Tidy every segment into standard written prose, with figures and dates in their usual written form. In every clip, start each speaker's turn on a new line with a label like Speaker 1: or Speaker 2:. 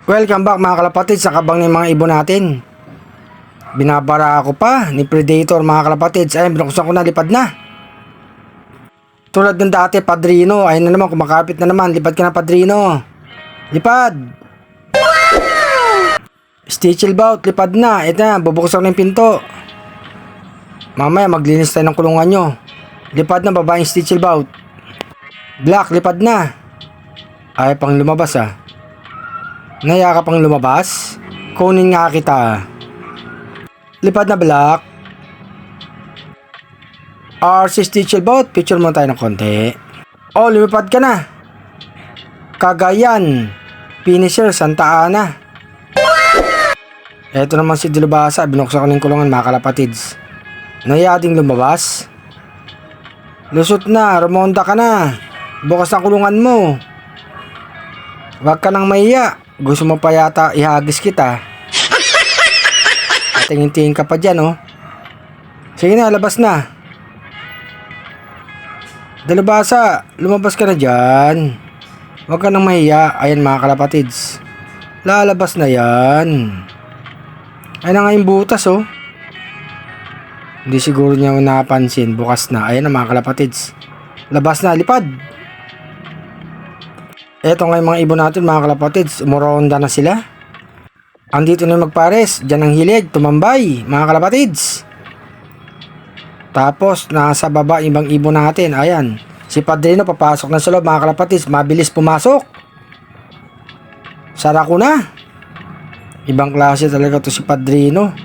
Speaker 1: Welcome back mga kalapatid sa kabang ng mga ibon natin. Binabara ako pa ni Predator mga kalapatid. Ayun, binuksan ko na, lipad na. Tulad ng dati, Padrino. Ayun na naman, kumakapit na naman. Lipad ka na, Padrino. Lipad. Stitchelbout, lipad na. Ito na, bubuksan ko na yung pinto. Mamaya maglinis tayo ng kulungan nyo. Lipad na, babaeng Stitchelbout. Black, lipad na. Ay pang lumabas ah. Naya ka pang lumabas? Kunin nga kita. Lipad na, Black. RC Stitchelbout, picture mo tayo ng konti. Oh, lumipad ka na. Cagayan, Finisher, Santa Ana. Eto naman si Dilubasa, binuksan ko ng kulungan mga kalapatids. Naya ding lumabas? Lusot na, rumonda ka na. Bukas ang kulungan mo. Huwag ka nang mahiya. Gusto mo pa yata ihagis kita. Tingin-tingin ka pa dyan, oh. Sige na, labas na. Dalubasa, lumabas ka na dyan. Huwag ka nang mahiya. Ayan mga kalapatids. Lalabas na yan. Ayan na nga yung butas, oh. Hindi siguro niya napansin. Bukas na. Ayan na mga kalapatids. Labas na, lipad. Eto nga yung mga ibon natin mga kalapatids, umuronda na sila. Andito na yung magpares, dyan ang hilig, tumambay mga kalapatids. Tapos nasa baba yung ibang ibon natin, ayan. Si Padrino papasok na sa loob mga kalapatids, mabilis pumasok. Sara ko na. Ibang klase talaga to si Padrino.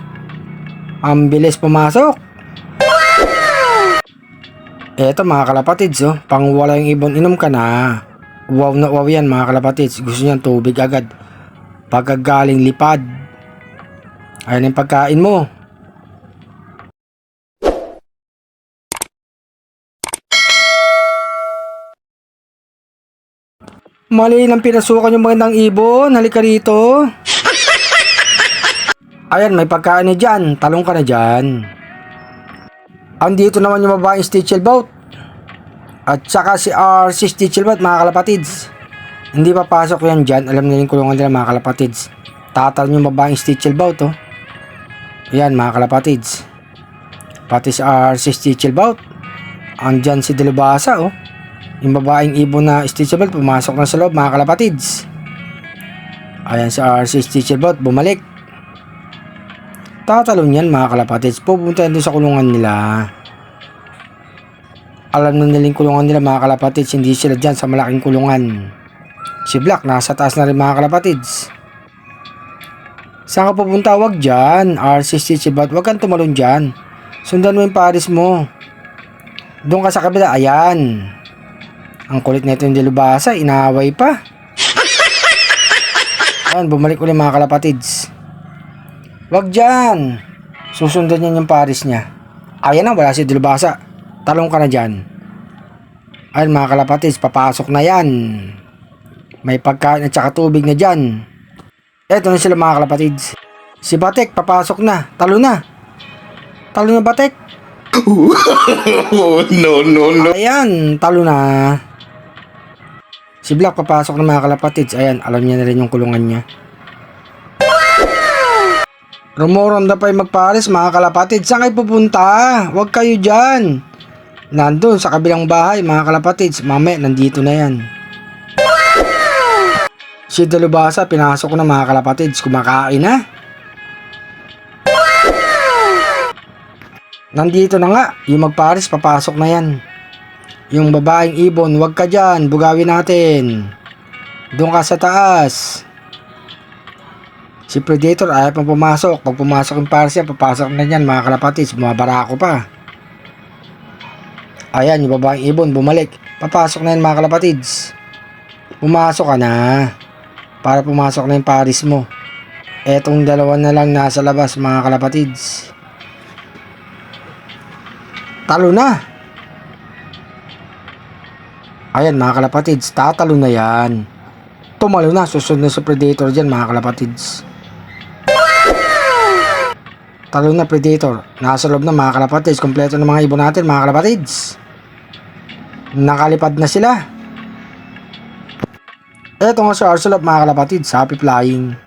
Speaker 1: Ang bilis pumasok. Eto mga kalapatids, oh, pang wala yung ibon, inom ka na. Wow na wow yan mga kalapatids. Gusto niyan tubig agad. Pagkagaling lipad. Ayan yung pagkain mo. Mali ng pinasukan yung magandang ibon. Halika rito. Ayan, may pagkain na dyan. Talong ka na dyan. Andito naman yung babaeng Stitchelbout. At saka si RC Stitchelbout mga kalapatids. Hindi papasok yan dyan. Alam na yung kulungan nila mga kalapatids. Tatalon yung babaeng Stitchelbout, oh. Yan mga kalapatids. Pati si RC Stitchelbout. Andyan si Dilubasa, oh. Yung babaeng ibon na Stitchelbout pumasok na sa loob mga kalapatids. Ayan si RC Stitchelbout bumalik. Tatalon yan mga kalapatids. Pupunta yan doon sa kulungan nila. Alam na nilang kulungan nila mga kalapatids. Hindi sila dyan sa malaking kulungan. Si Black nasa taas na rin mga kalapatids. Saan ka pupunta? Huwag dyan. RC Stitchelbout, huwag kang tumalon dyan. Sundan mo yung pares mo. Doon ka sa kabila. Ayan. Ang kulit na ito yung Dilubasa. Inaaway pa. Ayan, bumalik ulit mga kalapatids. Huwag dyan. Susundan niya yung pares niya. Ayan na, wala si Dilubasa. Talong ka na dyan. Ayun mga kalapatids, papasok na yan. May pagkain at saka tubig na dyan. Eto na sila mga kalapatids. Si Batek, papasok na. Talo na. Talo na Batek. No. Ayan, talo na. Si Black, papasok na mga kalapatids. Ayan, alam niya na rin yung kulungan niya. Rumoronda pa yung magpares mga kalapatids. Saan kayo pupunta? Huwag kayo dyan. Nandun sa kabilang bahay mga kalapatids. Mamaya nandito na yan. Si Dilubasa pinasok na mga kalapatids. Kumakain na. Nandito na nga. Yung magpares papasok na yan. Yung babaeng ibon, huwag ka dyan. Bugawin natin. Doon ka sa taas. Si Predator ayaw pang pumasok. Pag pumasok yung pares yan, papasok na yan mga kalapatids. Bumabara ako pa. Ayan, yung babaeng ibon, bumalik. Papasok na yan mga kalapatids. Pumasok ka na. Para pumasok na yung pares mo. Etong dalawa na lang nasa labas mga kalapatids. Talo na. Ayan mga kalapatids, tatalo na yan. Tumalo na, susunod na sa Predator dyan mga kalapatids. Talo na Predator. Nasa loob na mga kalapatids. Kompleto ng mga ibon natin mga kalapatids. Nakalipad na sila. Eto nga si Arcelop mga kalapatids, happy flying.